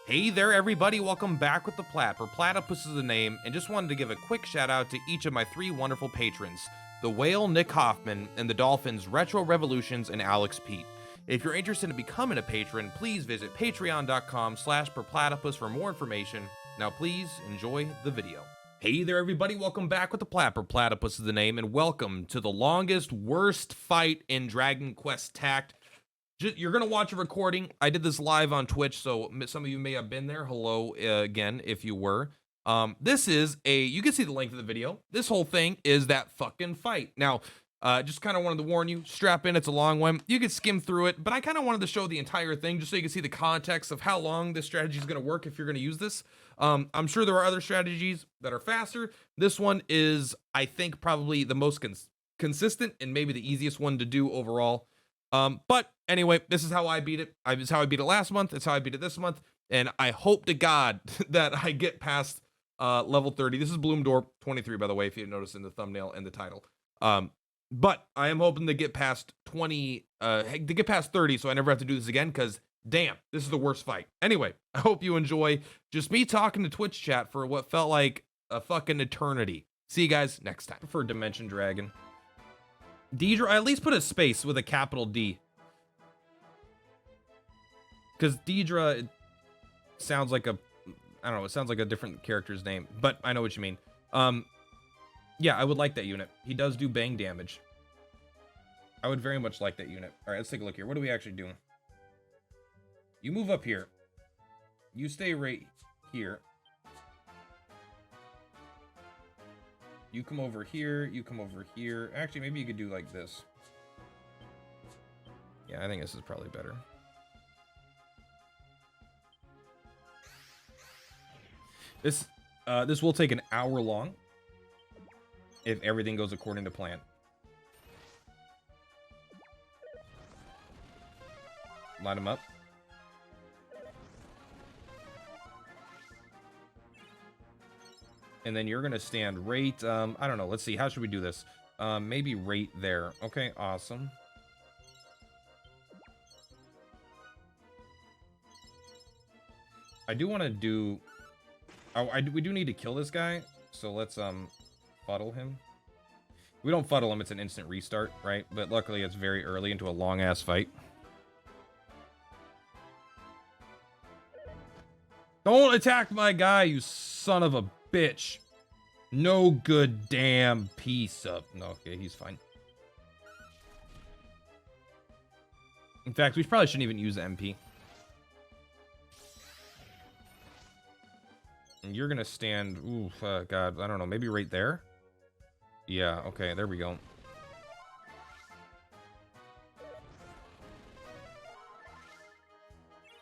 Hey there everybody, welcome back with the Plat. Purplatypus is the name, and just wanted to give a quick shout out to each of my three wonderful patrons, the Whale Nick Hoffman, and the Dolphins Retro Revolutions and Alex Pete. If you're interested in becoming a patron, please visit patreon.com/Purplatypus for more information. Now please enjoy the video. Hey there everybody, welcome back with the Plat. Purplatypus is the name, and welcome to the longest, worst fight in Dragon Quest Tact. You're gonna watch a recording. I did this live on Twitch, so some of you may have been there. Hello again, if you were. This is you can see the length of the video. This whole thing is that fucking fight. Now, just kind of wanted to warn you, strap in, it's a long one. You could skim through it, but I kind of wanted to show the entire thing just so you can see the context of how long this strategy is gonna work if you're gonna use this. I'm sure there are other strategies that are faster. This one is, I think, probably the most consistent and maybe the easiest one to do overall. But anyway, this is how I beat it. It's how I beat it last month. It's how I beat it this month. And I hope to God that I get past level 30. This is Bloom Door 23, by the way, if you notice in the thumbnail and the title. But I am hoping to get past 30 so I never have to do this again, because damn, this is the worst fight. Anyway, I hope you enjoy just me talking to Twitch chat for what felt like a fucking eternity. See you guys next time. For Dimension Dragon. Deidre, I at least put a space with a capital D. Because Deidre, it sounds like I don't know, it sounds like a different character's name, but I know what you mean. Yeah, I would like that unit. He does do bang damage. I would very much like that unit. All right, let's take a look here. What are we actually doing? You move up here. You stay right here. You come over here, you come over here. Actually, maybe you could do like this. Yeah, I think this is probably better. This will take an hour long if everything goes according to plan. Line them up. And then you're gonna stand right, I don't know, let's see, how should we do this? Maybe right there. Okay, awesome. I do want to do, we do need to kill this guy, so let's fuddle him. We don't fuddle him, it's an instant restart, right? But luckily it's very early into a long ass fight. Don't attack my guy, you son of a bitch. No good damn piece of... No, okay, he's fine. In fact, we probably shouldn't even use the MP. And you're gonna stand... Ooh, God, I don't know, maybe right there? Yeah, okay, there we go.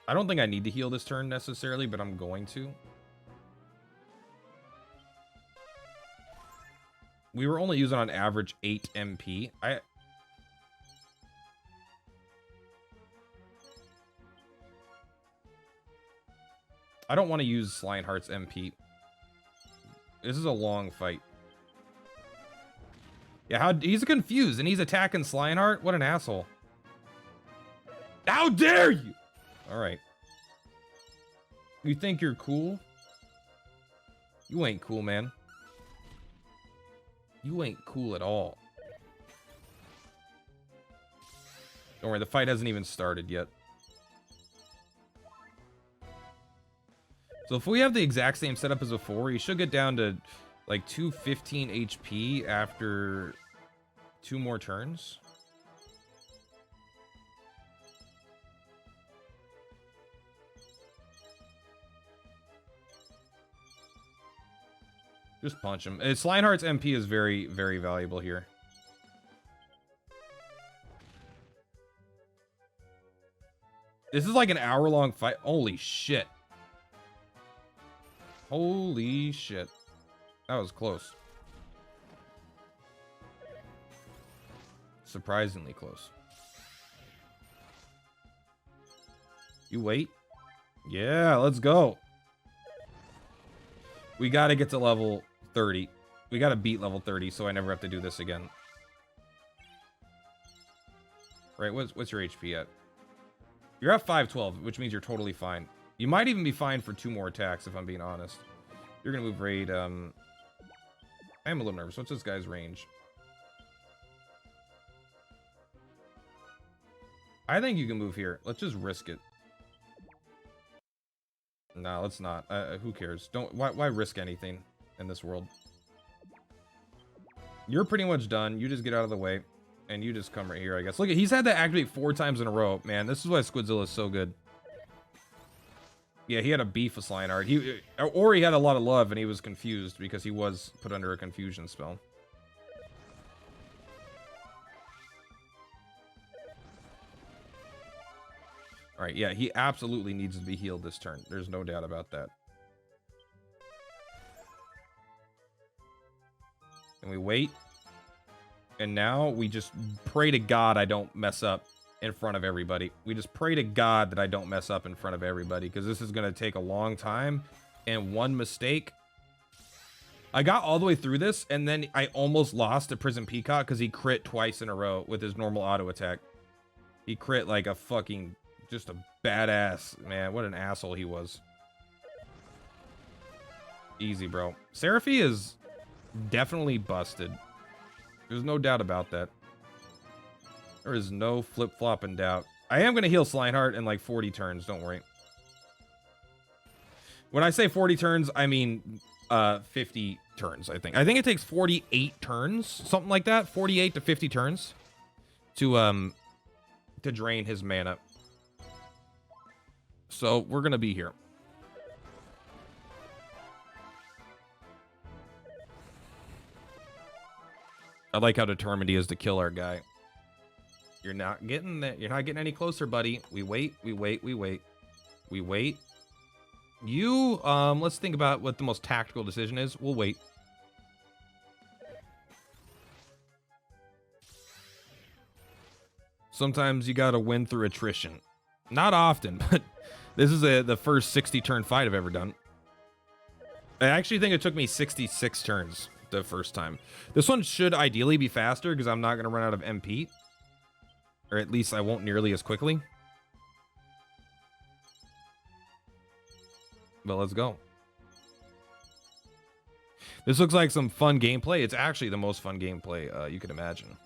I don't think I need to heal this turn necessarily, but I'm going to. We were only using on average 8 MP. I don't want to use Slineheart's MP. This is a long fight. Yeah, he's confused and he's attacking Slineheart? What an asshole. How dare you! Alright. You think you're cool? You ain't cool, man. You ain't cool at all. Don't worry, the fight hasn't even started yet. So if we have the exact same setup as before, you should get down to like 215 HP after 2 more turns. Just punch him. Slineheart's MP is very, very valuable here. This is like an hour-long fight. Holy shit. Holy shit. That was close. Surprisingly close. You wait. Yeah, let's go. We gotta get to level 30. We gotta beat level 30 so I never have to do this again. Right, what's your HP at? You're at 512, which means you're totally fine. You might even be fine for 2 more attacks, if I'm being honest. You're gonna move raid. I am a little nervous. What's this guy's range? I think you can move here. Let's just risk it. No, let's not. Who cares? Why risk anything in this world? You're pretty much done. You just get out of the way, and you just come right here, I guess. Look, he's had to activate 4 times in a row. Man, this is why Squidzilla is so good. Yeah, he had a beef with Slineheart. Or he had a lot of love, and he was confused because he was put under a confusion spell. All right, yeah, he absolutely needs to be healed this turn. There's no doubt about that. And we wait. And now we just pray to God I don't mess up in front of everybody. We just pray to God that I don't mess up in front of everybody, because this is going to take a long time. And one mistake. I got all the way through this, and then I almost lost to Prison Peacock because he crit twice in a row with his normal auto attack. He crit like a fucking... just a badass, man. What an asshole he was. Easy, bro. Seraphy is definitely busted. There's no doubt about that. There is no flip-flop in doubt. I am going to heal Slineheart in like 40 turns, don't worry. When I say 40 turns, I mean 50 turns, I think. I think it takes 48 turns, something like that. 48 to 50 turns to drain his mana. So we're going to be here. I like how determined he is to kill our guy. You're not getting that. You're not getting any closer, buddy. We wait, we wait, we wait. We wait. You, let's think about what the most tactical decision is. We'll wait. Sometimes you gotta win through attrition. Not often, but this is the first 60 turn fight I've ever done. I actually think it took me 66 turns the first time. This one should ideally be faster because I'm not going to run out of MP. Or at least I won't nearly as quickly. But let's go. This looks like some fun gameplay. It's actually the most fun gameplay you could imagine.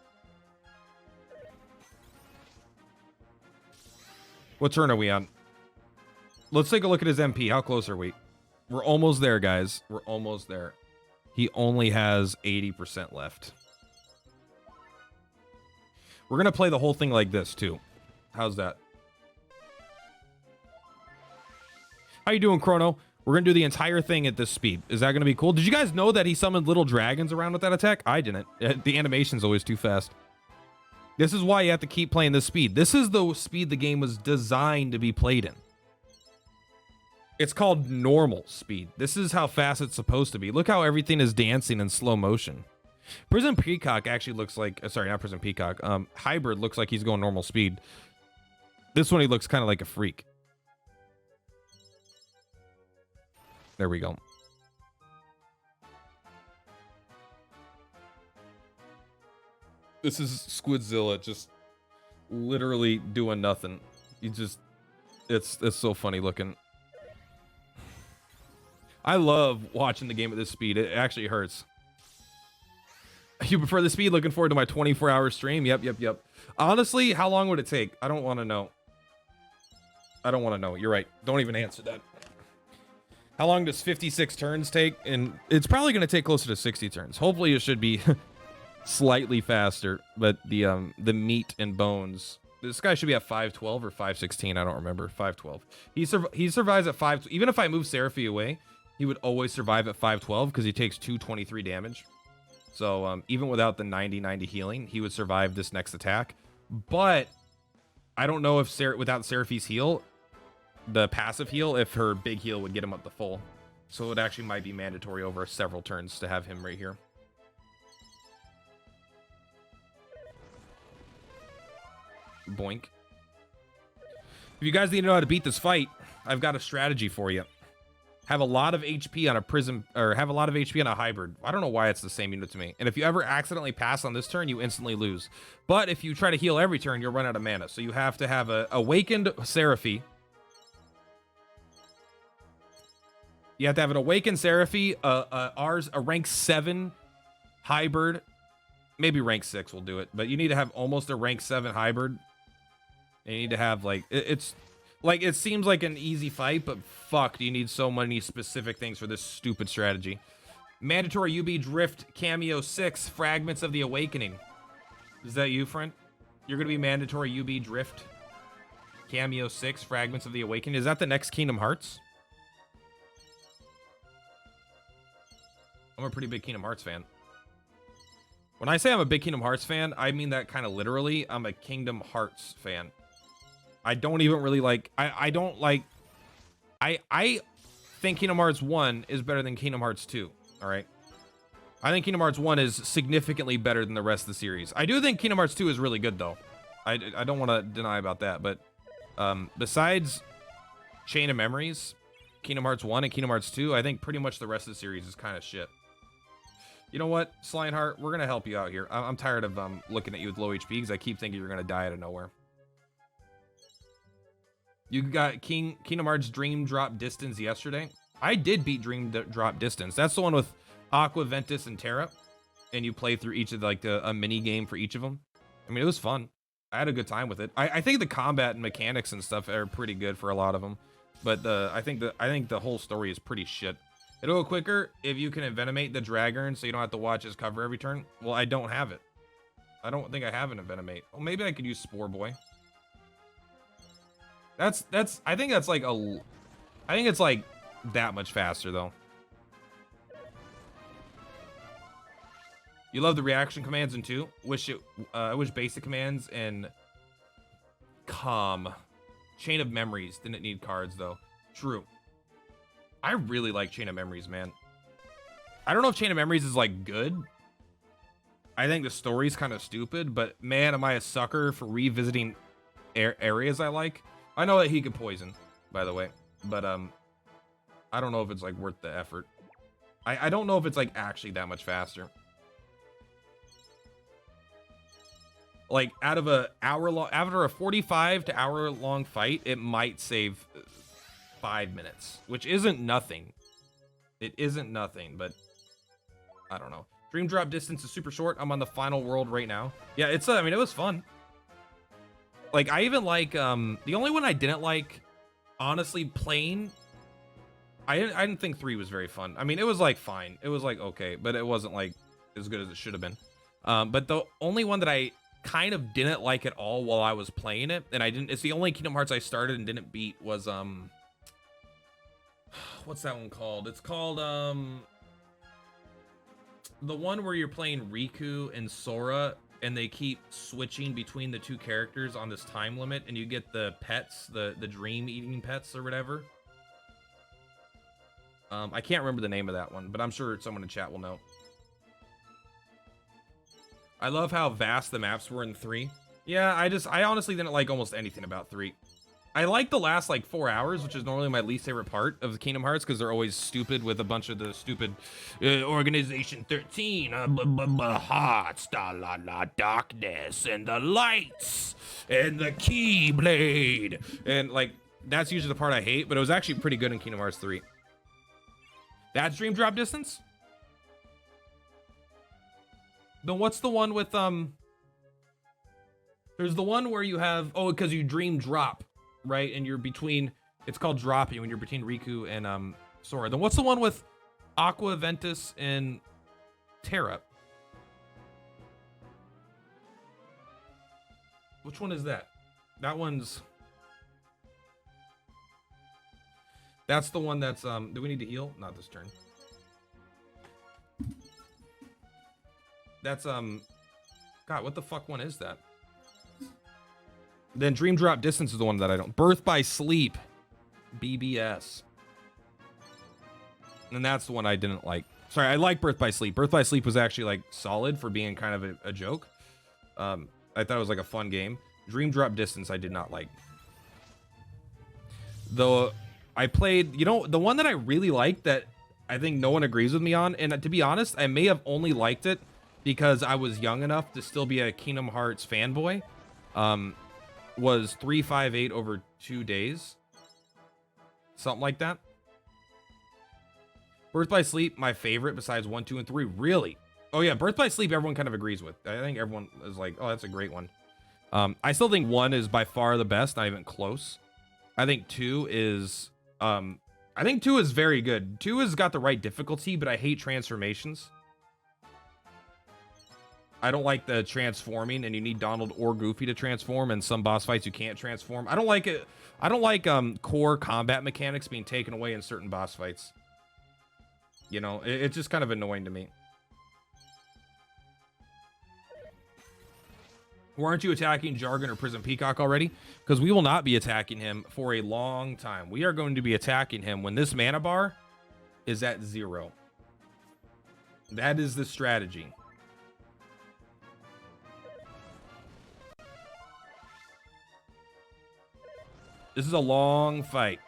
What turn are we on? Let's take a look at his MP. How close are we? We're almost there, guys. We're almost there. He only has 80% left. We're going to play the whole thing like this, too. How's that? How you doing, Chrono? We're going to do the entire thing at this speed. Is that going to be cool? Did you guys know that he summoned little dragons around with that attack? I didn't. The animation's always too fast. This is why you have to keep playing this speed. This is the speed the game was designed to be played in. It's called normal speed. This is how fast it's supposed to be. Look how everything is dancing in slow motion. Prison Peacock actually looks like... sorry, not Prison Peacock. Hybrid looks like he's going normal speed. This one, he looks kind of like a freak. There we go. This is Squidzilla just literally doing nothing. He just... It's so funny looking. I love watching the game at this speed. It actually hurts. You prefer the speed? Looking forward to my 24-hour stream? Yep. Honestly, how long would it take? I don't want to know. I don't want to know. You're right. Don't even answer that. How long does 56 turns take? And it's probably going to take closer to 60 turns. Hopefully it should be slightly faster. But the meat and bones... This guy should be at 512 or 516. I don't remember. 512. He survives at 5... Even if I move Seraphy away... He would always survive at 512 because he takes 223 damage. So even without the 90-90 healing, he would survive this next attack. But I don't know if without Seraphy's heal, the passive heal, if her big heal would get him up to full. So it actually might be mandatory over several turns to have him right here. Boink. If you guys need to know how to beat this fight, I've got a strategy for you. Have a lot of HP on a prism, or have a lot of HP on a hybrid. I don't know why it's the same unit to me. And if you ever accidentally pass on this turn, you instantly lose. But if you try to heal every turn, you'll run out of mana. So you have to have a awakened Seraphy You have to have an Awakened Seraphie, a rank 7 hybrid. Maybe rank 6 will do it, but you need to have almost a rank 7 hybrid. And you need to have, like, it's like, it seems like an easy fight, but fuck, you need so many specific things for this stupid strategy. Mandatory UB Drift Cameo 6, Fragments of the Awakening. Is that you, friend? You're gonna be mandatory UB Drift Cameo 6, Fragments of the Awakening. Is that the next Kingdom Hearts? I'm a pretty big Kingdom Hearts fan. When I say I'm a big Kingdom Hearts fan, I mean that kind of literally. I'm a Kingdom Hearts fan. I don't even really like... I don't like... I think Kingdom Hearts 1 is better than Kingdom Hearts 2. All right? I think Kingdom Hearts 1 is significantly better than the rest of the series. I do think Kingdom Hearts 2 is really good, though. I don't want to deny about that, but besides Chain of Memories, Kingdom Hearts 1 and Kingdom Hearts 2, I think pretty much the rest of the series is kind of shit. You know what, Slineheart? We're going to help you out here. I'm tired of looking at you with low HP because I keep thinking you're going to die out of nowhere. You got Kingdom Hearts Dream Drop Distance yesterday. I did beat Dream Drop Distance. That's the one with Aqua, Ventus, and Terra. And you play through each of like a mini game for each of them. I mean, it was fun. I had a good time with it. I think the combat and mechanics and stuff are pretty good for a lot of them. But I think the whole story is pretty shit. It'll go quicker if you can envenomate the Dragon so you don't have to watch his cover every turn. Well, I don't have it. I don't think I have an envenomate. Well, maybe I could use Spore Boy. I think that's like I think it's like that much faster though. You love the reaction commands in 2. I wish basic commands and Calm. Chain of Memories didn't need cards though. True. I really like Chain of Memories, man. I don't know if Chain of Memories is like good. I think the story's kind of stupid, but man, am I a sucker for revisiting areas I like. I know that he could poison, by the way, but I don't know if it's like worth the effort. I don't know if it's like actually that much faster. Like out of a hour long, after a 45 to hour long fight, it might save 5 minutes, which isn't nothing. It isn't nothing, but I don't know. Dream Drop Distance is super short. I'm on the final world right now. Yeah, it's I mean, it was fun. Like I even like the only one I didn't like, honestly, plain. I didn't think 3 was very fun. I mean, it was like fine. It was like okay, but it wasn't like as good as it should have been. But the only one that I kind of didn't like at all while I was playing it, and it's the only Kingdom Hearts I started and didn't beat, was what's that one called? It's called the one where you're playing Riku and Sora and they keep switching between the 2 characters on this time limit, and you get the pets, the dream eating pets or whatever. I can't remember the name of that one, but I'm sure someone in chat will know. I love how vast the maps were in 3. Yeah, I honestly didn't like almost anything about 3. I like the last like 4 hours, which is normally my least favorite part of the Kingdom Hearts, because they're always stupid with a bunch of the stupid Organization 13, hearts, la darkness, and the lights, and the Keyblade, and like that's usually the part I hate. But it was actually pretty good in Kingdom Hearts 3. That's Dream Drop Distance. Then what's the one with there's the one where you have because you dream drop, right? And you're between, it's called dropping when you're between Riku and Sora. Then what's the one with Aqua, Ventus, and Terra? Which one is that? That one's, that's the one that's do we need to heal? Not this turn. That's God, what the fuck one is that? Then Dream Drop Distance is the one that I don't. Birth by Sleep, BBS. And that's the one I didn't like. Sorry, I like Birth by Sleep. Birth by Sleep was actually like solid for being kind of a joke. I thought it was like a fun game. Dream Drop Distance I did not like. Though I played, you know, the one that I really liked that I think no one agrees with me on, and to be honest, I may have only liked it because I was young enough to still be a Kingdom Hearts fanboy, was 358 over 2 days. Something like that. Birth by Sleep, my favorite besides 1, 2, and 3. Really? Oh yeah, Birth by Sleep, everyone kind of agrees with. I think everyone is like, oh, that's a great one. I still think 1 is by far the best, not even close. I think 2 is, I think 2 is very good. 2 has got the right difficulty, but I hate transformations. I don't like the transforming, and you need Donald or Goofy to transform, and some boss fights you can't transform. I don't like it. I don't like core combat mechanics being taken away in certain boss fights. You know, it's just kind of annoying to me. Why aren't you attacking Jargon or Prison Peacock already? Because we will not be attacking him for a long time. We are going to be attacking him when this mana bar is at 0. That is the strategy. This is a long fight.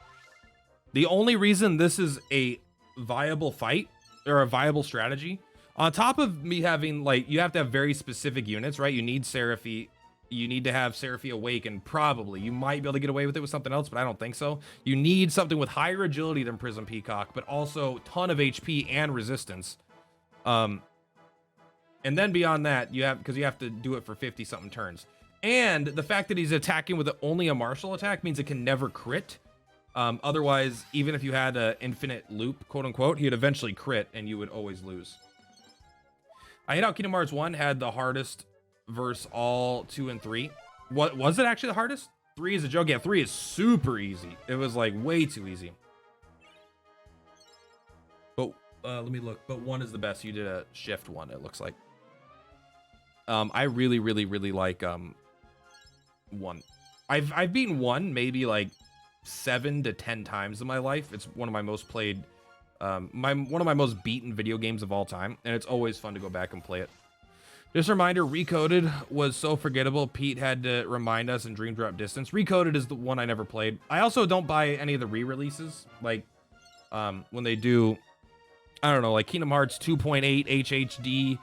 The only reason this is a viable fight or a viable strategy, on top of me having, like, you have to have very specific units, right? You need Seraphy. You need to have Seraphy awaken, probably. You might be able to get away with it with something else, but I don't think so. You need something with higher agility than Prism Peacock, but also ton of HP and resistance. And then beyond that, you have, because you have to do it for 50-something turns. And the fact that he's attacking with only a martial attack means it can never crit. Otherwise, even if you had an infinite loop, quote unquote, he'd eventually crit and you would always lose. I hate how Kingdom Hearts 1 had the hardest versus all 2 and 3. What was it actually the hardest? 3 is a joke. Yeah, 3 is super easy. It was like way too easy. But let me look. But 1 is the best. You did a shift 1, it looks like. I really, really, really like 1. I've beaten 1 maybe like 7 to 10 times in my life. It's one of my most played, one of my most beaten video games of all time, and it's always fun to go back and play it. Just a reminder, Recoded was so forgettable. Pete had to remind us in Dream Drop Distance. Recoded is the one I never played. I also don't buy any of the re-releases, like when they do, I don't know, like Kingdom Hearts 2.8 HHD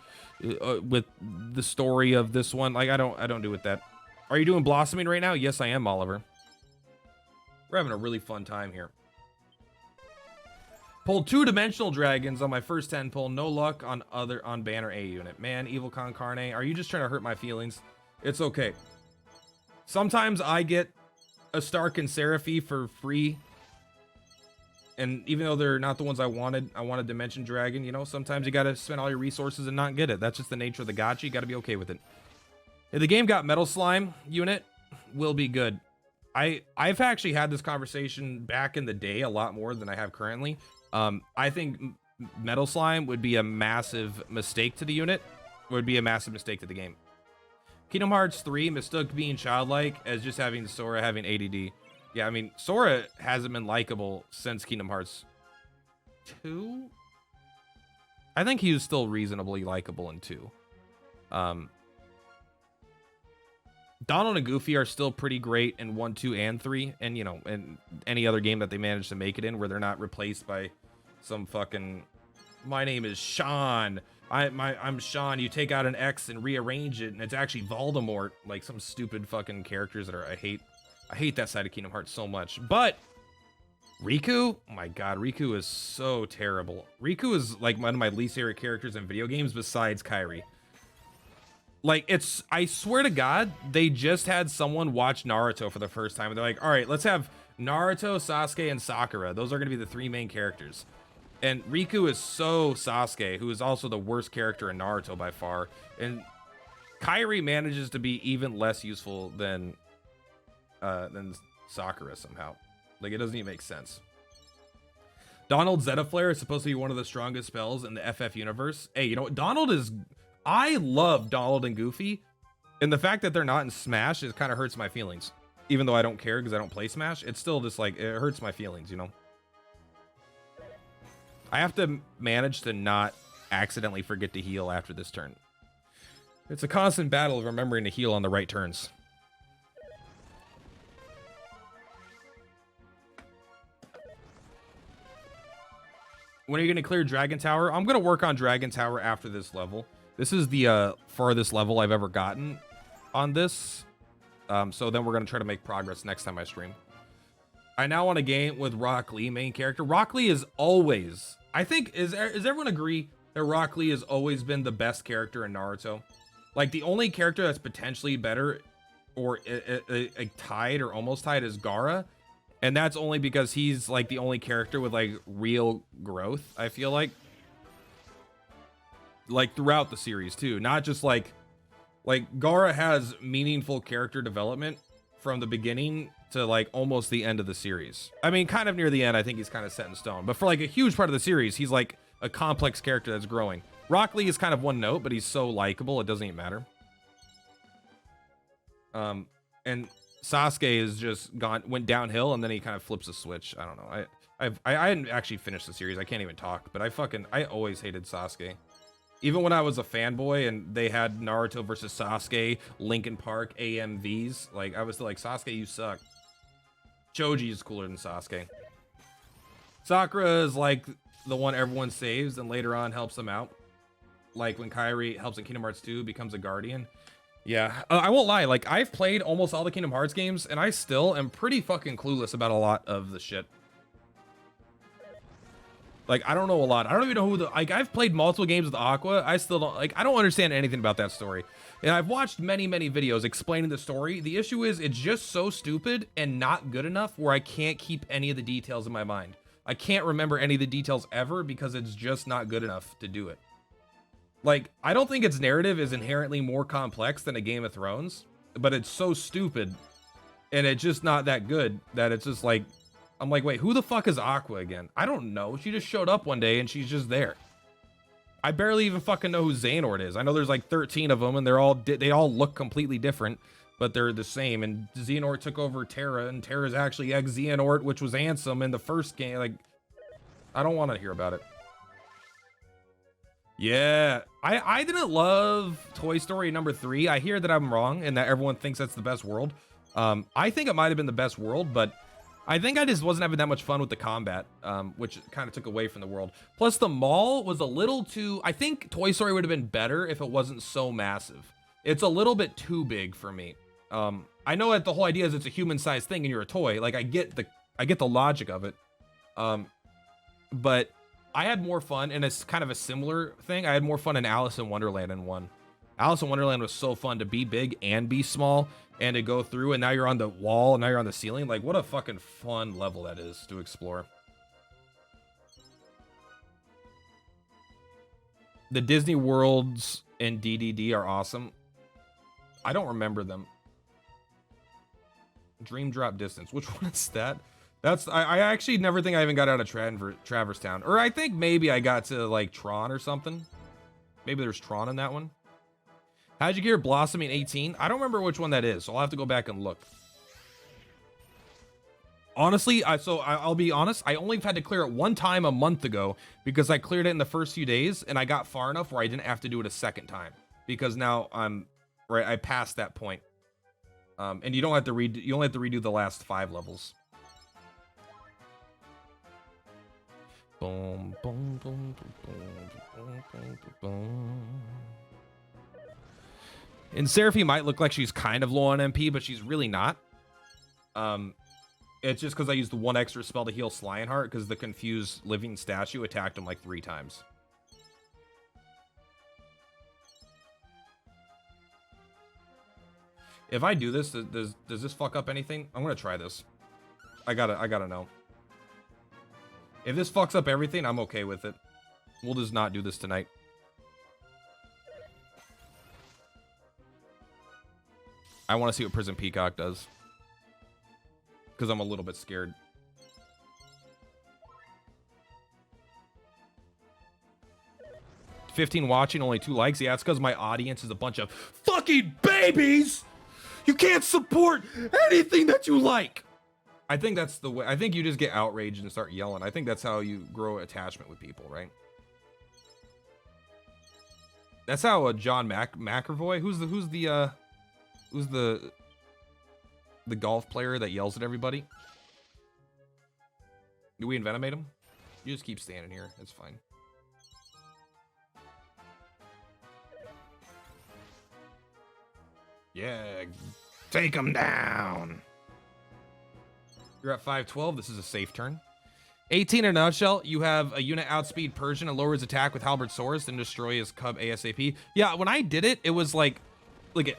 with the story of this one. Like I don't do with that. Are you doing Blossoming right now? Yes, I am, Oliver. We're having a really fun time here. Pulled 2-dimensional dragons on my first 10 pull. No luck on banner A unit. Man, Evil Con Carne, are you just trying to hurt my feelings? It's okay. Sometimes I get a Stark and Seraphy for free. And even though they're not the ones I wanted Dimension Dragon, you know, sometimes you gotta spend all your resources and not get it. That's just the nature of the gacha. You gotta be okay with it. If the game got Metal Slime unit, will be good. I've actually had this conversation back in the day a lot more than I have currently. I think Metal Slime would be a massive mistake to the unit. Would be a massive mistake to the game. Kingdom Hearts 3 mistook being childlike as just having Sora having ADD. Yeah, I mean, Sora hasn't been likable since Kingdom Hearts 2. I think he was still reasonably likable in 2. Donald and Goofy are still pretty great in 1, 2, and 3. And, you know, in any other game that they manage to make it in where they're not replaced by some fucking, my name is Sean. I'm Sean. You take out an X and rearrange it, and it's actually Voldemort. Like some stupid fucking characters that are, I hate that side of Kingdom Hearts so much. But Riku, oh my god, Riku is so terrible. Riku is like one of my least favorite characters in video games besides Kairi. Like, it's, I swear to God, they just had someone watch Naruto for the first time, and they're like, all right, let's have Naruto, Sasuke, and Sakura. Those are going to be the 3 main characters. And Riku is so Sasuke, who is also the worst character in Naruto by far. And Kairi manages to be even less useful than Sakura somehow. Like, it doesn't even make sense. Donald Zeta Flare is supposed to be one of the strongest spells in the FF universe. Hey, you know what? Donald is... I love Donald and Goofy, and the fact that they're not in Smash, it kind of hurts my feelings. Even though I don't care because I don't play Smash, it's still just like, it hurts my feelings, you know? I have to manage to not accidentally forget to heal after this turn. It's a constant battle of remembering to heal on the right turns. When are you going to clear Dragon Tower? I'm going to work on Dragon Tower after this level. This is the farthest level I've ever gotten on this. So then we're going to try to make progress next time I stream. I now want a game with Rock Lee main character. Rock Lee is always, I think, is everyone agree that Rock Lee has always been the best character in Naruto? Like, the only character that's potentially better or tied or almost tied is Gaara. And that's only because he's like the only character with like real growth, I feel like throughout the series too, not just like Gaara has meaningful character development from the beginning to like almost the end of the series. I mean, kind of near the end, I think he's kind of set in stone, but for like a huge part of the series, he's like a complex character that's growing. Rock Lee is kind of one note, but he's so likable, it doesn't even matter. And Sasuke is just went downhill, and then he kind of flips a switch. I don't know. I hadn't actually finished the series. I can't even talk, but I always hated Sasuke. Even when I was a fanboy and they had Naruto versus Sasuke, Linkin Park, AMVs, like I was still like, Sasuke, you suck. Choji is cooler than Sasuke. Sakura is like the one everyone saves and later on helps them out. Like when Kairi helps in Kingdom Hearts 2, becomes a guardian. Yeah, I won't lie, like I've played almost all the Kingdom Hearts games and I still am pretty fucking clueless about a lot of the shit. Like, I don't know a lot. I don't even know who like, I've played multiple games with Aqua. I still don't, like, I don't understand anything about that story. And I've watched many, many videos explaining the story. The issue is it's just so stupid and not good enough where I can't keep any of the details in my mind. I can't remember any of the details ever because it's just not good enough to do it. Like, I don't think its narrative is inherently more complex than a Game of Thrones, but it's so stupid and it's just not that good that it's just like, I'm like, wait, who the fuck is Aqua again? I don't know. She just showed up one day and she's just there. I barely even fucking know who Xehanort is. I know there's like 13 of them and they all look completely different, but they're the same. And Xehanort took over Terra, and Terra's actually ex-Xehanort, which was Ansem in the first game. Like, I don't want to hear about it. Yeah, I didn't love Toy Story number 3. I hear that I'm wrong and that everyone thinks that's the best world. I think it might have been the best world, but I think I just wasn't having that much fun with the combat, which kind of took away from the world. Plus, the mall was a little too... I think Toy Story would have been better if it wasn't so massive. It's a little bit too big for me. I know that the whole idea is it's a human-sized thing and you're a toy. Like, I get the logic of it. But I had more fun, and it's kind of a similar thing. I had more fun in Alice in Wonderland in 1. Alice in Wonderland was so fun to be big and be small and to go through, and now you're on the wall and now you're on the ceiling. Like, what a fucking fun level that is to explore. The Disney worlds in DDD are awesome. I don't remember them. Dream Drop Distance. Which one is that? That's I actually never think I even got out of Traverse Town. Or I think maybe I got to like Tron or something. Maybe there's Tron in that one. How'd you get Blossoming 18? I don't remember which one that is, so I'll have to go back and look. Honestly, I'll be honest, I only had to clear it one time a month ago because I cleared it in the first few days and I got far enough where I didn't have to do it a second time because now I passed that point. And you don't have to you only have to redo the last 5 levels. Boom, boom, boom, boom, boom, boom, boom. And Seraphine might look like she's kind of low on MP, but she's really not. It's just because I used the 1 extra spell to heal Lionheart because the confused living statue attacked him like 3 times. If I do this, does this fuck up anything? I'm gonna try this. I gotta know. If this fucks up everything, I'm okay with it. We'll just not do this tonight. I want to see what Prison Peacock does. Because I'm a little bit scared. $15 watching, only 2 likes. Yeah, it's because my audience is a bunch of fucking babies! You can't support anything that you like! I think that's the way. I think you just get outraged and start yelling. I think that's how you grow attachment with people, right? That's how John McAvoy, who's the golf player that yells at everybody? Do we envenomate him? You just keep standing here. It's fine. Yeah, take him down. You're at 512. This is a safe turn. 18 in a nutshell, you have a unit outspeed Persian and lowers attack with Halberd Saurus and destroy his cub ASAP. Yeah, when I did it, it was like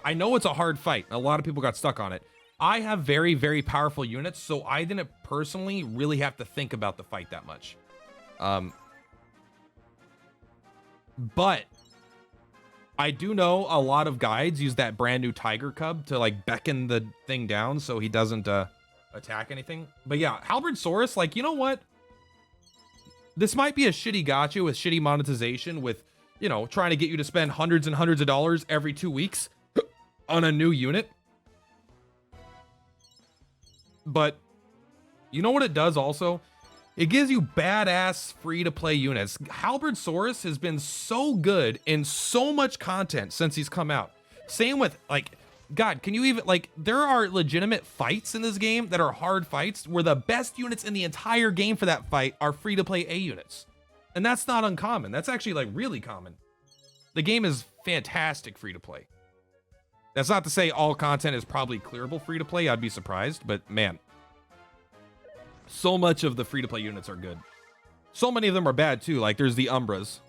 I know it's a hard fight. A lot of people got stuck on it. I have very, very powerful units, so I didn't personally really have to think about the fight that much. But I do know a lot of guides use that brand new tiger cub to like beckon the thing down so he doesn't attack anything. But yeah, Halberd Saurus, like, you know what? This might be a shitty gacha with shitty monetization with, you know, trying to get you to spend hundreds and hundreds of dollars every 2 weeks on a new unit. But you know what it does also? It gives you badass free-to-play units. Halberd Saurus has been so good in so much content since he's come out. Same with, like, God, can you even, like, there are legitimate fights in this game that are hard fights where the best units in the entire game for that fight are free-to-play A units. And that's not uncommon. That's actually, like, really common. The game is fantastic free-to-play. That's not to say all content is probably clearable free-to-play. I'd be surprised, but man. So much of the free-to-play units are good. So many of them are bad, too. Like, there's the Umbras.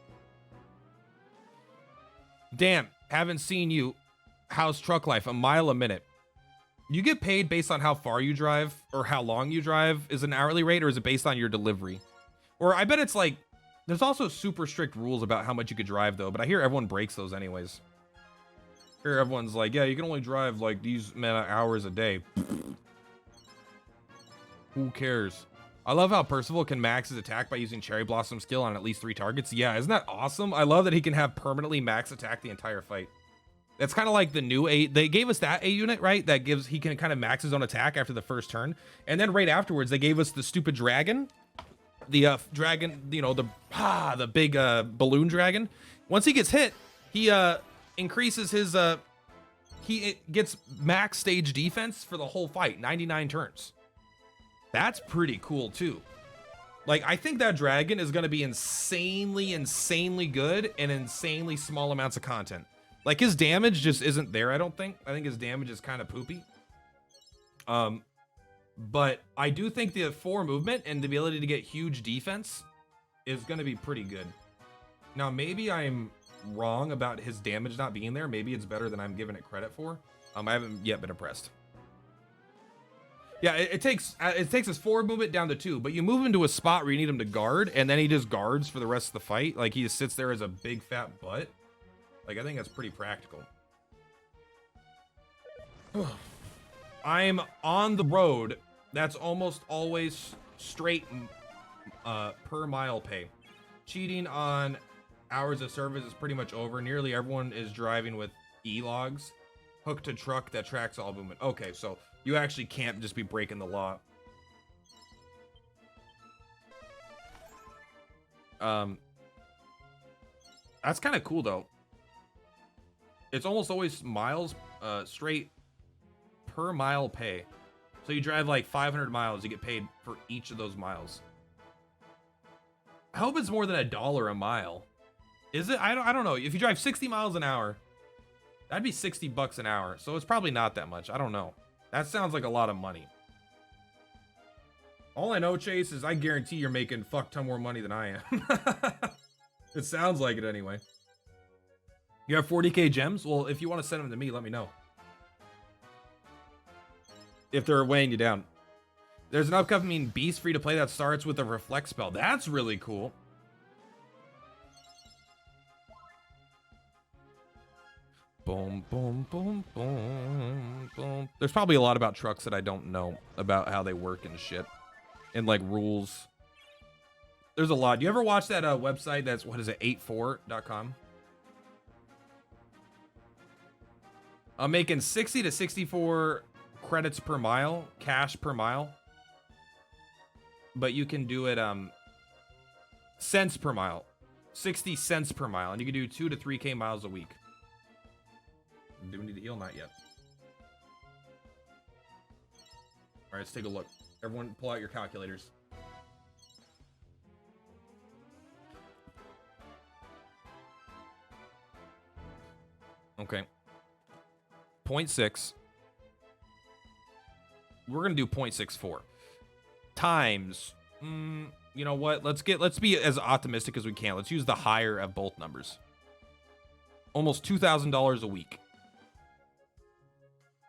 Damn, haven't seen you. How's truck life? A mile a minute. You get paid based on how far you drive or how long you drive. Is it an hourly rate or is it based on your delivery? Or I bet it's like, there's also super strict rules about how much you could drive, though. But I hear everyone breaks those anyways. I hear everyone's like, yeah, you can only drive like these amount of hours a day. Who cares? I love how Percival can max his attack by using Cherry Blossom skill on at least 3 targets. Yeah, isn't that awesome? I love that he can have permanently max attack the entire fight. That's kind of like the new A. They gave us that A unit, right? That gives, he can kind of max his own attack after the first turn. And then right afterwards, they gave us the stupid dragon. The dragon, you know, the big balloon dragon. Once he gets hit, he increases his, he gets max stage defense for the whole fight, 99 turns. That's pretty cool too. Like, I think that dragon is going to be insanely good in insanely small amounts of content. Like, his damage just isn't there, I don't think. I think his damage is kind of poopy. But I do think the 4 movement and the ability to get huge defense is going to be pretty good. Now, maybe I'm wrong about his damage not being there. Maybe it's better than I'm giving it credit for. I haven't yet been impressed. Yeah, it takes his 4 movement down to 2, but you move him to a spot where you need him to guard, and then he just guards for the rest of the fight. Like, he just sits there as a big fat butt. Like, I think that's pretty practical. I'm on the road. That's almost always straight per mile pay. Cheating on hours of service is pretty much over. Nearly everyone is driving with e-logs hooked to truck that tracks all movement. Okay, so you actually can't just be breaking the law. That's kind of cool though. It's almost always miles straight per mile pay. So you drive like 500 miles, you get paid for each of those miles. I hope it's more than $1 a mile. Is it? I don't know. If you drive 60 miles an hour, that'd be 60 bucks an hour. So it's probably not that much. I don't know. That sounds like a lot of money. All I know, Chase, is I guarantee you're making fuck ton more money than I am. It sounds like it anyway. You have 40k gems? Well, if you want to send them to me, let me know. If they're weighing you down. There's an upcoming beast free to play that starts with a reflect spell. That's really cool. Boom, boom, boom, boom, boom. There's probably a lot about trucks that I don't know about how they work and shit. And like rules. There's a lot. Do you ever watch that website that's, what is it, 84.com? I'm making 60 to 64 credits per mile, cash per mile. But you can do it cents per mile. 60 cents per mile. And you can do 2 to 3k miles a week. Do we need to heal? Not yet. All right, let's take a look. Everyone pull out your calculators. Okay. 0.6. We're going to do 0.64. times. You know what? Let's be as optimistic as we can. Let's use the higher of both numbers. Almost $2,000 a week.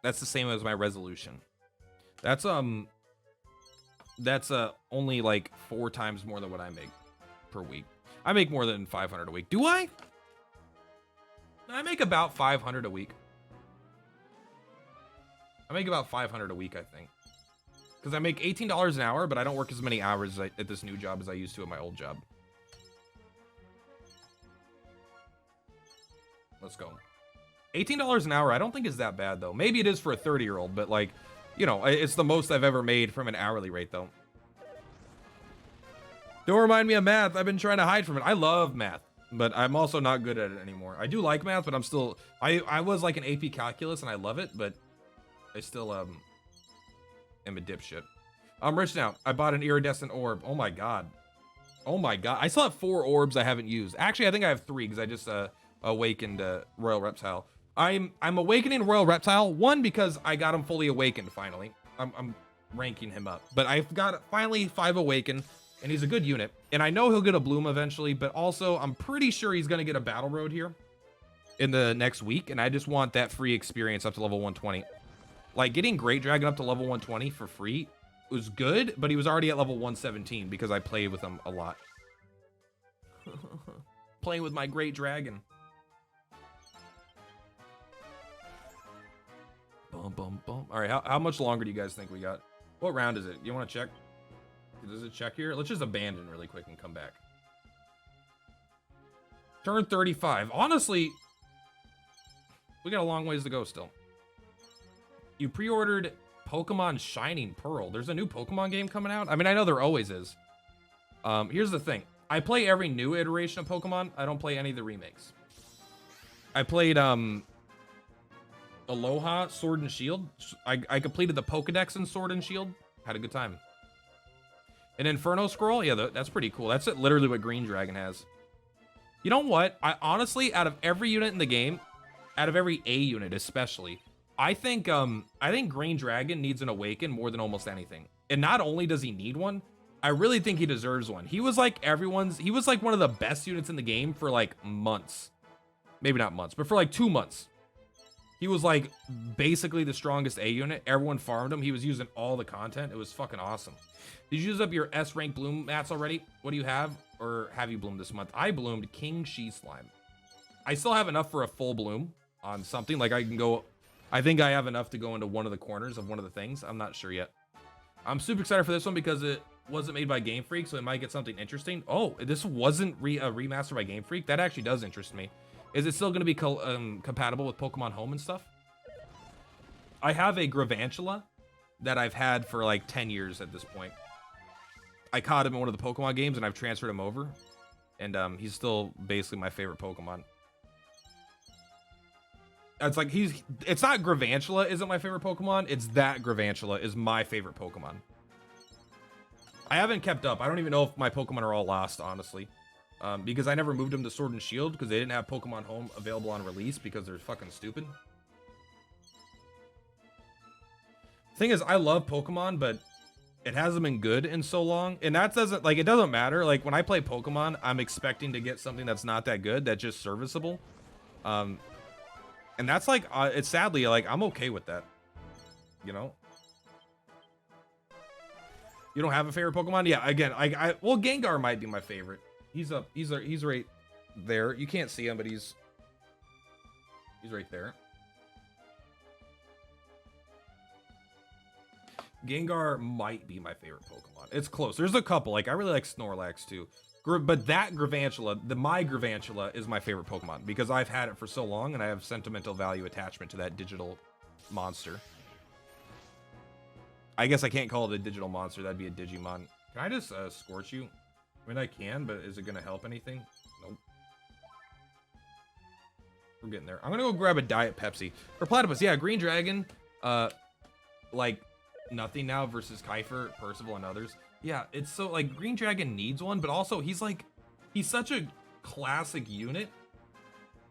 That's the same as my resolution. That's only like 4 times more than what I make per week. I make more than 500 a week. Do I? I make about 500 a week. I make about 500 a week, I think. Because I make $18 an hour, but I don't work as many hours at this new job as I used to at my old job. Let's go. $18 an hour, I don't think is that bad, though. Maybe it is for a 30-year-old, but, like, you know, it's the most I've ever made from an hourly rate, though. Don't remind me of math. I've been trying to hide from it. I love math, but I'm also not good at it anymore. I do like math, but I'm still... I was, like, an AP Calculus, and I love it, but I still, am a dipshit. I'm rich now. I bought an iridescent orb. Oh, my God. Oh, my God. I still have 4 orbs I haven't used. Actually, I think I have 3, because I just, awakened Royal Reptile. I'm awakening Royal Reptile, 1 because I got him fully awakened finally. I'm ranking him up, but I've got finally 5 awakened, and he's a good unit, and I know he'll get a bloom eventually, but also I'm pretty sure he's gonna get a battle road here in the next week, and I just want that free experience up to level 120. Like, getting Great Dragon up to level 120 for free was good, but he was already at level 117 because I played with him a lot. Playing with my Great Dragon. Bum, bum, bum. All right, how much longer do you guys think we got? What round is it? You want to check? Does it check here? Let's just abandon really quick and come back. Turn 35. Honestly, we got a long ways to go still. You pre-ordered Pokemon Shining Pearl. There's a new Pokemon game coming out. I mean, I know there always is. Here's the thing. I play every new iteration of Pokemon. I don't play any of the remakes. I played, Aloha, Sword and Shield. I completed the Pokedex in Sword and Shield. Had a good time. An Inferno Scroll? Yeah, that's pretty cool. That's literally what Green Dragon has. You know what? I honestly, out of every unit in the game, out of every A unit especially, I think Green Dragon needs an Awaken more than almost anything. And not only does he need one, I really think he deserves one. He was like he was like one of the best units in the game for like months. Maybe not months, but for like 2 months. He was like basically the strongest A unit. Everyone farmed him. He was using all the content. It was fucking awesome. Did you use up your S rank bloom mats already? What do you have? Or have you bloomed this month? I bloomed King She Slime. I still have enough for a full bloom on something. Like I can go, I think I have enough to go into one of the corners of one of the things. I'm not sure yet. I'm super excited for this one because it wasn't made by Game Freak, so it might get something interesting. Oh, this wasn't a remaster by Game Freak? That actually does interest me. Is it still going to be compatible with Pokemon Home and stuff? I have a Gravantula that I've had for like 10 years at this point. I caught him in one of the Pokemon games and I've transferred him over. And he's still basically my favorite Pokemon. It's like it's not Gravantula isn't my favorite Pokemon. It's that Gravantula is my favorite Pokemon. I haven't kept up. I don't even know if my Pokemon are all lost, honestly. Because I never moved them to Sword and Shield because they didn't have Pokemon Home available on release because they're fucking stupid. Thing is, I love Pokemon, but it hasn't been good in so long. And that doesn't, like, it doesn't matter. Like, when I play Pokemon, I'm expecting to get something that's not that good, that's just serviceable. And that's like, it's sadly, like, I'm okay with that. You know? You don't have a favorite Pokemon? Yeah, again, well, Gengar might be my favorite. He's right there. You can't see him, but he's right there. Gengar might be my favorite Pokemon. It's close. There's a couple. Like, I really like Snorlax too. But that Gravantula, my Gravantula is my favorite Pokemon because I've had it for so long and I have sentimental value attachment to that digital monster. I guess I can't call it a digital monster. That'd be a Digimon. Can I just scorch you? I mean, I can, but is it going to help anything? Nope. We're getting there. I'm going to go grab a Diet Pepsi. For Platypus, yeah, Green Dragon, like, nothing now versus Kiefer, Percival, and others. Yeah, it's so, like, Green Dragon needs one, but also he's such a classic unit,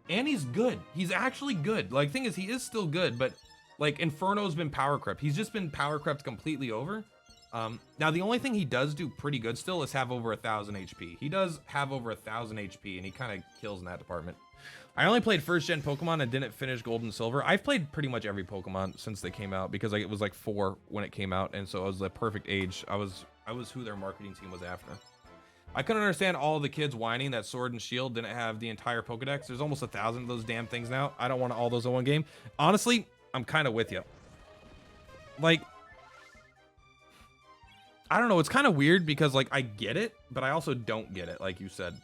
and he's good. He's actually good. Like, thing is, he is still good, but, like, Inferno's been power crept. He's just been power crept completely over. Now the only thing he does do pretty good still is have over 1,000 HP. He does have over 1,000 HP, and he kind of kills in that department. I only played first gen Pokemon and didn't finish Gold and Silver. I've played pretty much every Pokemon since they came out because it was like 4 when it came out, and so it was the perfect age. I was who their marketing team was after. I couldn't understand all the kids whining that Sword and Shield didn't have the entire Pokedex. There's almost 1,000 of those damn things now. I don't want all those in one game. Honestly, I'm kind of with you. Like, I don't know. It's kind of weird because like I get it, but I also don't get it. Like you said,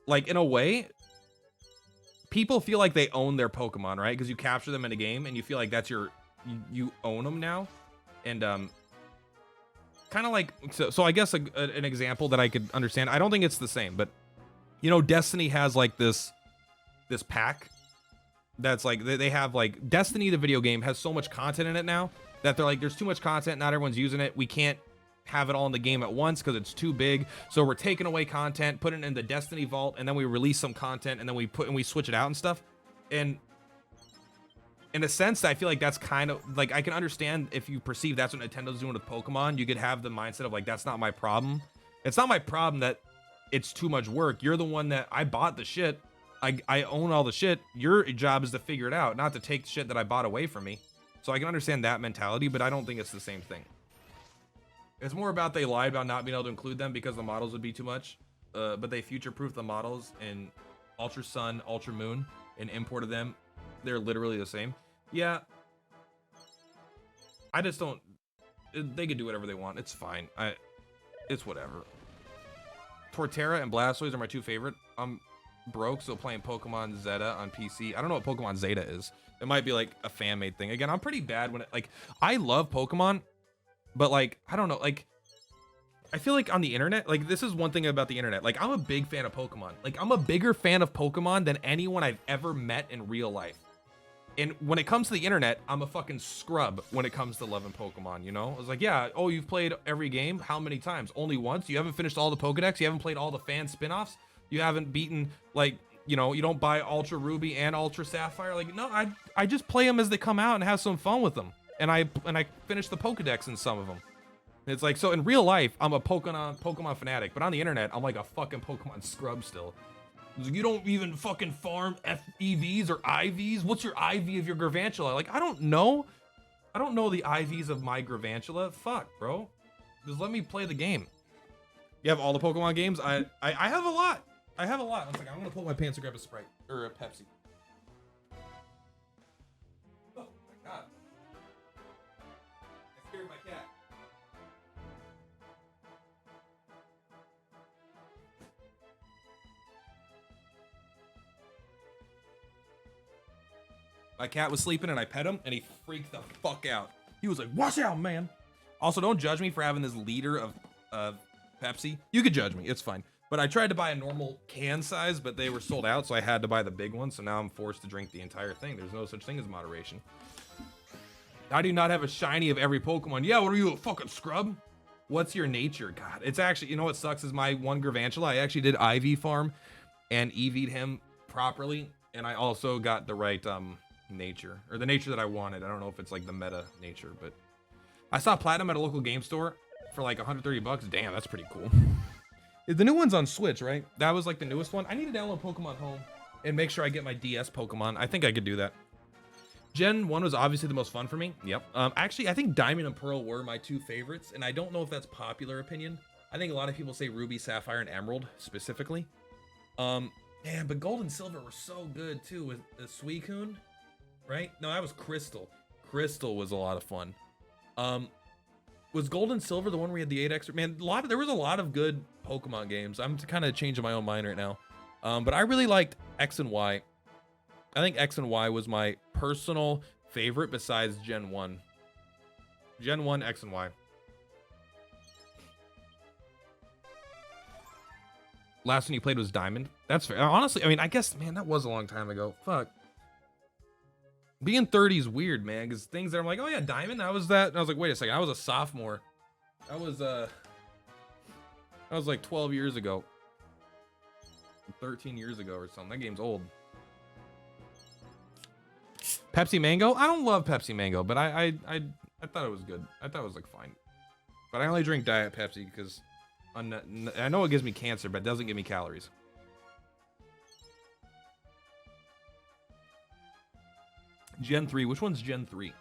like in a way, people feel like they own their Pokemon, right? Because you capture them in a game and you feel like that's you own them now. And kind of like, so I guess an example that I could understand, I don't think it's the same, but you know, Destiny has like this pack that's like, they have like, Destiny the video game has so much content in it now that they're like, there's too much content, not everyone's using it, we can't have it all in the game at once because it's too big, so we're taking away content, putting it in the Destiny vault, and then we release some content, and then we switch it out and stuff. And in a sense, I feel like that's kind of like, I can understand if you perceive that's what Nintendo's doing with Pokemon. You could have the mindset of like, that's not my problem. It's not my problem that it's too much work. You're the one that I bought the shit. I own all the shit. Your job is to figure it out, not to take shit that I bought away from me. So I can understand that mentality, but I don't think it's the same thing. It's more about they lied about not being able to include them because the models would be too much. But they future-proof the models in Ultra Sun, Ultra Moon, and imported them. They're literally the same. Yeah. I just don't... They can do whatever they want. It's fine. It's whatever. Torterra and Blastoise are my 2 favorite. I'm broke, so playing Pokemon Zeta on PC. I don't know what Pokemon Zeta is. It might be like a fan-made thing. Again, I'm pretty bad when it... Like, I love Pokemon, but like, I don't know, like... I feel like on the internet, like this is one thing about the internet. Like I'm a big fan of Pokemon. Like I'm a bigger fan of Pokemon than anyone I've ever met in real life. And when it comes to the internet, I'm a fucking scrub when it comes to loving Pokemon, you know? I was like, yeah, oh, you've played every game? How many times? Only once? You haven't finished all the Pokedex? You haven't played all the fan spin-offs? You haven't beaten, like, you know, you don't buy Ultra Ruby and Ultra Sapphire? Like, no, I just play them as they come out and have some fun with them. And I finish the Pokedex in some of them. It's like, so in real life, I'm a Pokemon fanatic, but on the internet, I'm like a fucking Pokemon scrub still. Like, you don't even fucking farm FEVs or IVs? What's your IV of your Garvantula? Like, I don't know. I don't know the IVs of my Garvantula. Fuck, bro. Just let me play the game. You have all the Pokemon games? I have a lot. I have a lot. I was like, I'm gonna pull my pants and grab a Sprite or a Pepsi. Oh my god. I scared my cat. My cat was sleeping and I pet him and he freaked the fuck out. He was like, watch out, man. Also, don't judge me for having this liter of Pepsi. You could judge me, it's fine. But I tried to buy a normal can size, but they were sold out, so I had to buy the big one. So now I'm forced to drink the entire thing. There's no such thing as moderation. I do not have a shiny of every Pokemon. Yeah, what are you, a fucking scrub? What's your nature? God, it's actually, you know what sucks is my one Garvantula, I actually did IV farm and EV'd him properly. And I also got the right, nature, or the nature that I wanted. I don't know if it's like the meta nature, but I saw Platinum at a local game store for like 130 bucks. Damn, that's pretty cool. The new one's on Switch, right? That was like the newest one. I need to download Pokemon Home and make sure I get my DS Pokemon. I think I could do that. Gen 1 was obviously the most fun for me. Yep. Actually, I think Diamond and Pearl were my 2 favorites, and I don't know if that's popular opinion. I think a lot of people say Ruby, Sapphire, and Emerald specifically. Man, but Gold and Silver were so good too with the Suicune. Right? No, that was Crystal. Crystal was a lot of fun. Was Gold and Silver the one where we had the 8 extra? Man, there was a lot of good Pokemon games. I'm kind of changing my own mind right now. But I really liked X and Y. I think X and Y was my personal favorite besides Gen 1. Gen 1, X and Y. Last one you played was Diamond. That's fair. Honestly, I mean, I guess, man, that was a long time ago. Fuck. Being 30 is weird, man, because things that I'm like, oh yeah, Diamond, I was that. And I was like, wait a second, I was a sophomore. That was like 12 years ago. 13 years ago or something. That game's old. Pepsi Mango? I don't love Pepsi Mango, but I thought it was good. I thought it was like fine. But I only drink Diet Pepsi because I know it gives me cancer, but it doesn't give me calories. Gen 3. Which one's Gen 3?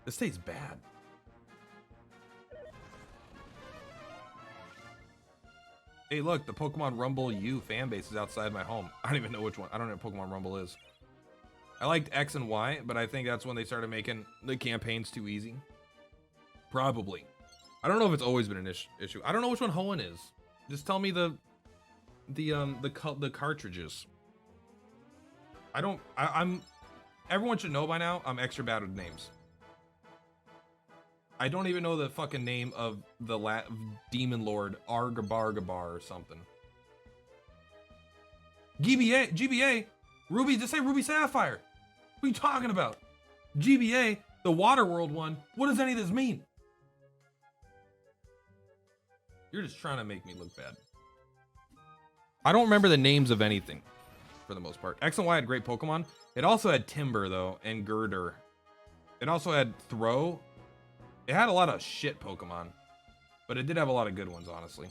This tastes bad. Hey, look, the Pokemon Rumble U fan base is outside my home. I don't even know which one. I don't know what Pokemon Rumble is. I liked X and Y, but I think that's when they started making the campaigns too easy. Probably. I don't know if it's always been an issue. I don't know which one Hoenn is. Just tell me the cartridges. I'm everyone should know by now, I'm extra bad with names. I don't even know the fucking name of the Demon Lord, Argabargabar or something. GBA, Ruby, just say Ruby Sapphire. What are you talking about? GBA, the Water World one. What does any of this mean? You're just trying to make me look bad. I don't remember the names of anything, for the most part. X and Y had great Pokemon. It also had Timber, though, and Girder. It also had Throw. It had a lot of shit Pokemon, but it did have a lot of good ones, honestly.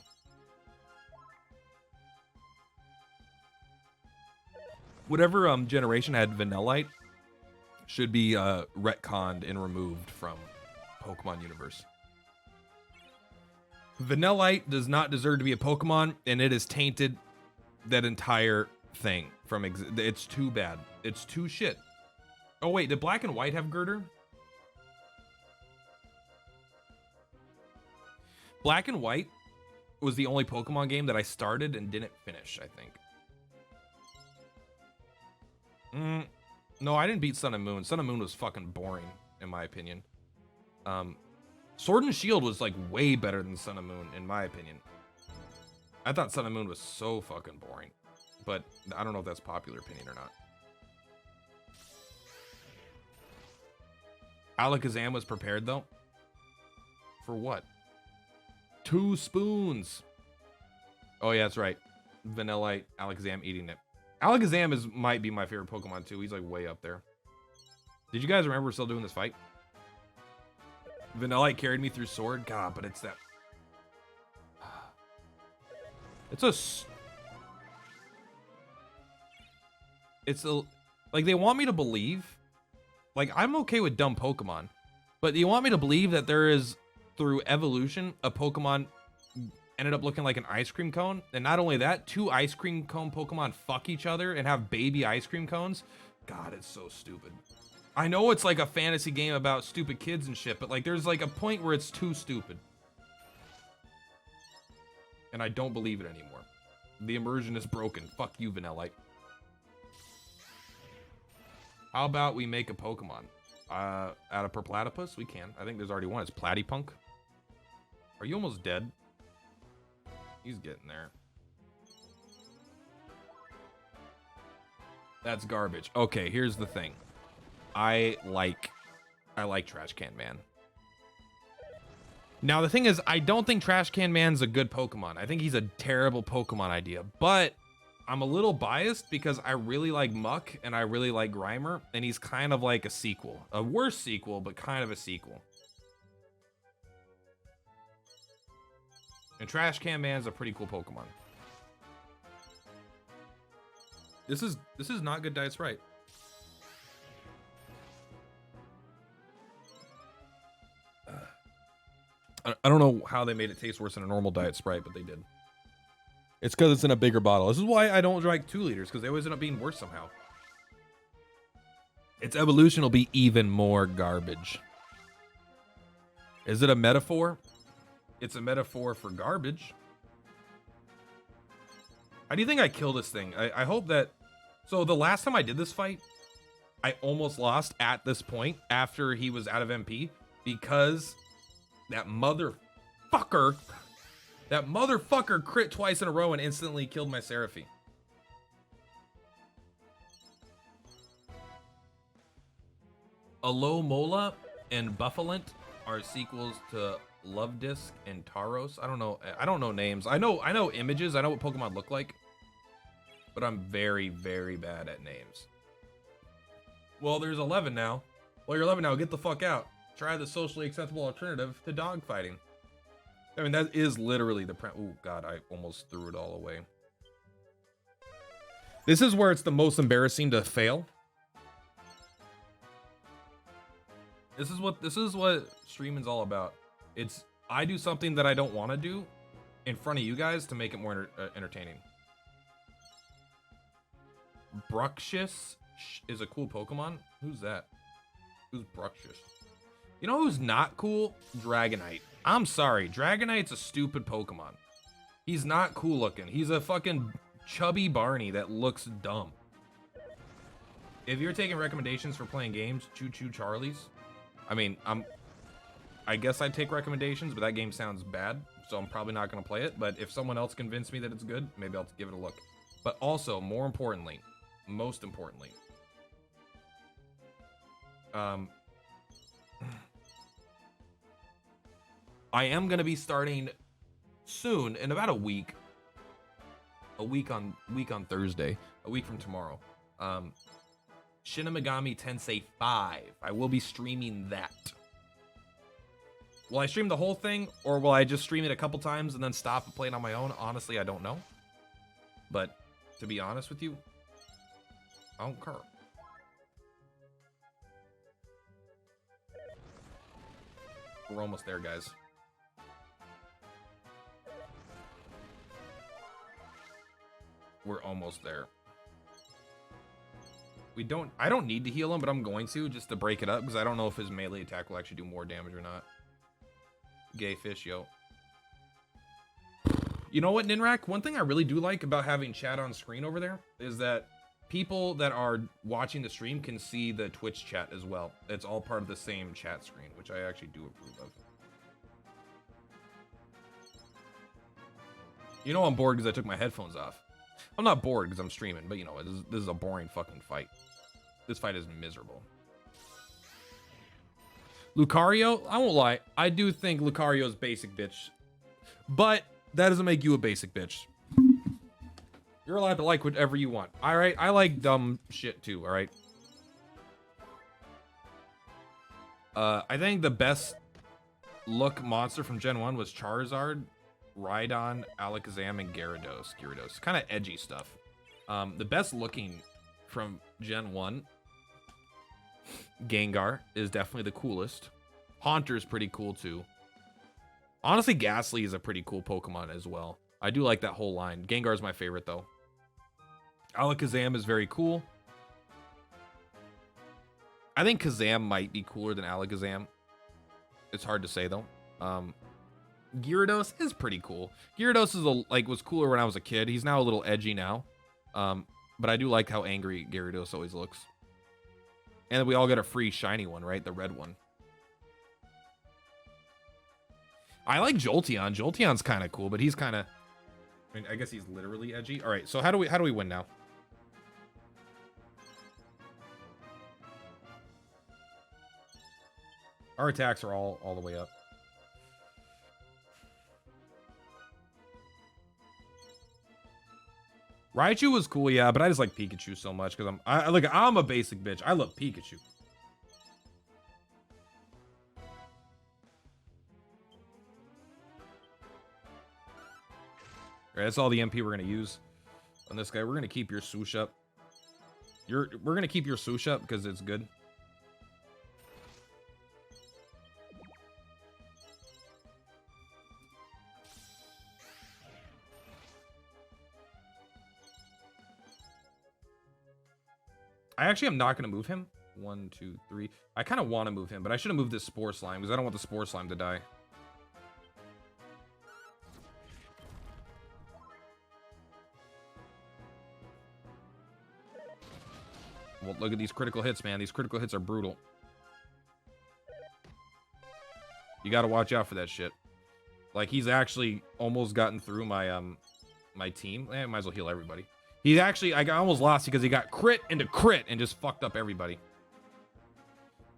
Whatever generation had Vanillite should be retconned and removed from Pokemon universe. Vanillite does not deserve to be a Pokemon, and it has tainted that entire thing from it's too bad. It's too shit. Oh wait, did Black and White have Girder? Black and White was the only Pokemon game that I started and didn't finish, I think. No, I didn't beat Sun and Moon. Sun and Moon was fucking boring, in my opinion. Sword and Shield was like way better than Sun and Moon, in my opinion. I thought Sun and Moon was so fucking boring, but I don't know if that's popular opinion or not. Alakazam was prepared though. For what? 2 spoons. Oh yeah, that's right. Vanillite, Alakazam eating it. Alakazam might be my favorite Pokemon too. He's like way up there. Did you guys remember we're still doing this fight? Vanillite carried me through Sword. God, but it's that. Like they want me to believe. Like I'm okay with dumb Pokemon, but you want me to believe that there is, through evolution, a Pokemon ended up looking like an ice cream cone, and not only that, 2 ice cream cone Pokemon fuck each other and have baby ice cream cones. God, it's so stupid. I know it's like a fantasy game about stupid kids and shit, but like there's like a point where it's too stupid. And I don't believe it anymore. The immersion is broken. Fuck you, Vanillite. How about we make a Pokemon? Out of Purplatypus? We can. I think there's already one. It's Platypunk. Are you almost dead? He's getting there. That's garbage. Okay, here's the thing. I like Trash Can Man. Now, the thing is, I don't think Trash Can Man's a good Pokemon. I think he's a terrible Pokemon idea, but I'm a little biased because I really like Muck and I really like Grimer, and he's kind of like a sequel. A worse sequel, but kind of a sequel. And Trash Can Man's a pretty cool Pokemon. This is not good Diet Sprite. I don't know how they made it taste worse than a normal Diet Sprite, but they did. It's because it's in a bigger bottle. This is why I don't drink 2 liters, because they always end up being worse somehow. Its evolution will be even more garbage. Is it a metaphor? It's a metaphor for garbage. How do you think I kill this thing? I hope that... So the last time I did this fight, I almost lost at this point after he was out of MP because that motherfucker crit twice in a row and instantly killed my Seraphine. Alomola and Buffalint are sequels to Love Disc and Tauros. I don't know names. I know images. I know what Pokemon look like, but I'm very, very bad at names. Well, there's 11 now. Well, you're 11 now. Get the fuck out. Try the socially acceptable alternative to dogfighting. I mean, that is literally the oh god, I almost threw it all away. This is where it's the most embarrassing to fail. This is what streaming's all about. It's I do something that I don't want to do in front of you guys to make it more entertaining. Bruxious is a cool Pokemon. Who's that? Who's Bruxious? You know who's not cool? Dragonite. I'm sorry. Dragonite's a stupid Pokemon. He's not cool looking. He's a fucking chubby Barney that looks dumb. If you're taking recommendations for playing games, Choo Choo Charlie's. I mean, I guess I'd take recommendations, but that game sounds bad, so I'm probably not going to play it. But if someone else convinced me that it's good, maybe I'll give it a look. But also, more importantly, most importantly, I am going to be starting soon, in about a week on Thursday, a week from tomorrow. Shin Megami Tensei 5. I will be streaming that. Will I stream the whole thing, or will I just stream it a couple times and then stop and play it on my own? Honestly, I don't know. But to be honest with you, I don't care. We're almost there, guys. We're almost there. I don't need to heal him, but I'm going to, just to break it up, because I don't know if his melee attack will actually do more damage or not. Gay fish, yo. You know what, Ninrak? One thing I really do like about having chat on screen over there is that people that are watching the stream can see the Twitch chat as well. It's all part of the same chat screen, which I actually do approve of. You know I'm bored because I took my headphones off. I'm not bored because I'm streaming, but you know, this is a boring fucking fight. This fight is miserable. Lucario, I won't lie. I do think Lucario's basic bitch. But that doesn't make you a basic bitch. You're allowed to like whatever you want. Alright, I like dumb shit too, alright? I think the best look monster from Gen 1 was Charizard, Rhydon, Alakazam, and Gyarados. Kind of edgy stuff. The best looking from Gen 1, Gengar is definitely the coolest. Haunter's pretty cool too. Honestly, Ghastly is a pretty cool Pokemon as well. I do like that whole line. Gengar's my favorite though. Alakazam is very cool. I think Kazam might be cooler than Alakazam. It's hard to say though. Gyarados is pretty cool. Gyarados is was cooler when I was a kid. He's now a little edgy now. But I do like how angry Gyarados always looks. And then we all get a free shiny one, right? The red one. I like Jolteon. Jolteon's kind of cool, but he's kind of, I mean, I guess he's literally edgy. All right, so how do we win now? Our attacks are all the way up. Raichu was cool, yeah, but I just like Pikachu so much because I'm a basic bitch. I love Pikachu. All right, that's all the MP we're gonna use on this guy. We're gonna keep your swoosh up. We're gonna keep your swoosh up because it's good. I actually am not going to move him. 1, 2, 3. I kind of want to move him, but I should have moved this Spore Slime because I don't want the Spore Slime to die. Well, look at these critical hits, man. These critical hits are brutal. You got to watch out for that shit. Like, he's actually almost gotten through my my team. I might as well heal everybody. He's actually, I almost lost because he got crit into crit and just fucked up everybody.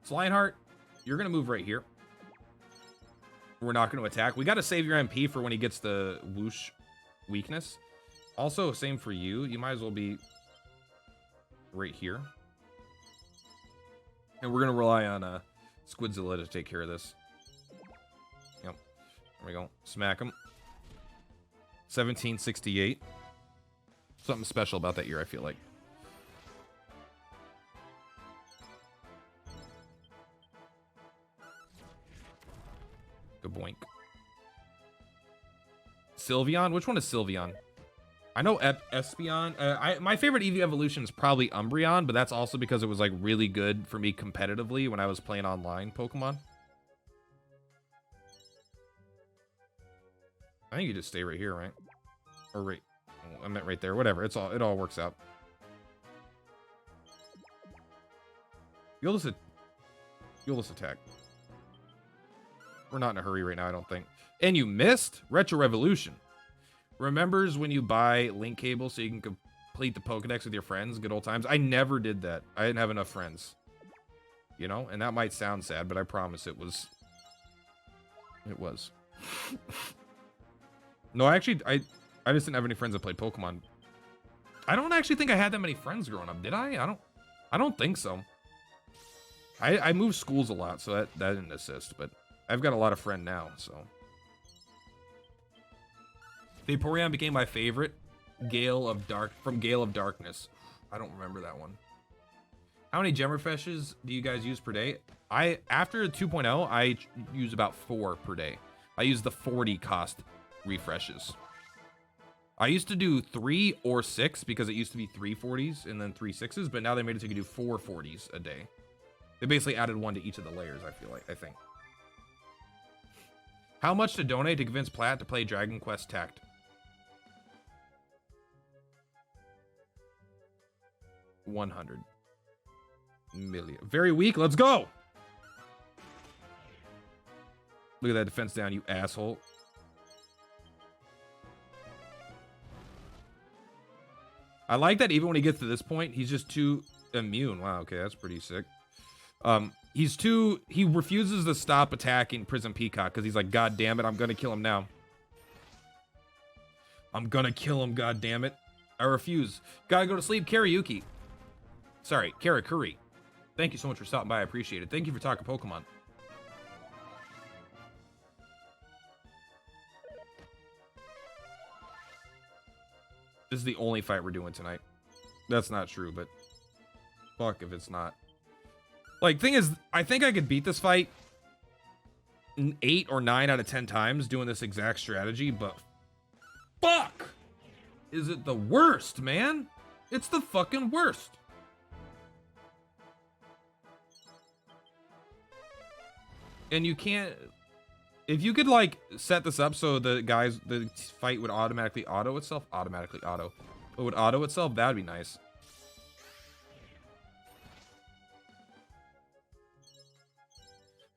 So Lionheart, you're going to move right here. We're not going to attack. We got to save your MP for when he gets the whoosh weakness. Also, same for you. You might as well be right here. And we're going to rely on Squidzilla to take care of this. Yep. There we go. Smack him. 1768. Something special about that year, I feel like. Good boink. Sylveon? Which one is Sylveon? I know Espeon. My favorite EV evolution is probably Umbreon, but that's also because it was like really good for me competitively when I was playing online Pokemon. I think you just stay right here, right? Or right. I meant right there. Whatever. It all works out. You'll just attack. We're not in a hurry right now, I don't think. And you missed Retro Revolution. Remembers when you buy link cable so you can complete the Pokedex with your friends? Good old times. I never did that. I didn't have enough friends. You know? And that might sound sad, but I promise it was. It was. No, actually, I just didn't have any friends that played Pokemon. I don't actually think I had that many friends growing up, did I? I don't think so. I moved schools a lot, so that didn't assist, but I've got a lot of friends now, so. Vaporeon became my favorite. From Gale of Darkness. I don't remember that one. How many gem refreshes do you guys use per day? After 2.0, I use about 4 per day. I use the 40 cost refreshes. I used to do 3 or 6 because it used to be 3 40s and then 3 6s, but now they made it so you can do 4 40s a day. They basically added 1 to each of the layers, I think. How much to donate to convince Plat to play Dragon Quest Tact? $100 million. Very weak. Let's go. Look at that defense down, you asshole. I like that even when he gets to this point, he's just too immune. Wow, okay, that's pretty sick. He refuses to stop attacking Prison Peacock because he's like, God damn it, I'm gonna kill him now. I'm gonna kill him, god damn it. I refuse. Gotta go to sleep, Karaoke. Sorry, Karakuri. Thank you so much for stopping by, I appreciate it. Thank you for talking Pokemon. This is the only fight we're doing tonight. That's not true, but fuck if it's not. Like, thing is, I think I could beat this fight 8 or 9 out of 10 times doing this exact strategy, but fuck! Is it the worst, man? It's the fucking worst. And you can't... If you could, like, set this up so the fight would automatically auto itself. It would auto itself, that would be nice.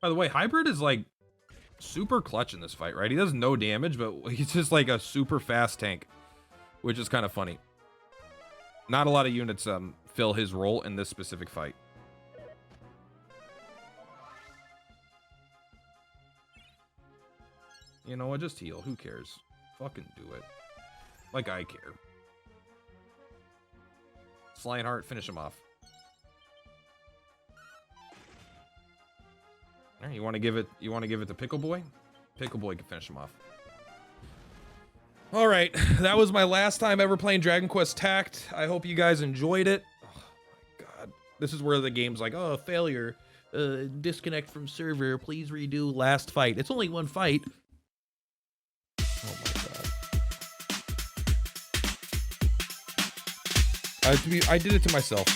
By the way, Hybrid is, like, super clutch in this fight, right? He does no damage, but he's just, like, a super fast tank, which is kind of funny. Not a lot of units fill his role in this specific fight. You know what? Just heal. Who cares? Fucking do it. Like I care. Lionheart, finish him off. Right, you want to give it to Pickle Boy? Pickle Boy can finish him off. All right, that was my last time ever playing Dragon Quest Tact. I hope you guys enjoyed it. Oh my god. This is where the game's like, oh, failure. Disconnect from server. Please redo last fight. It's only one fight. Oh my god. I did it to myself.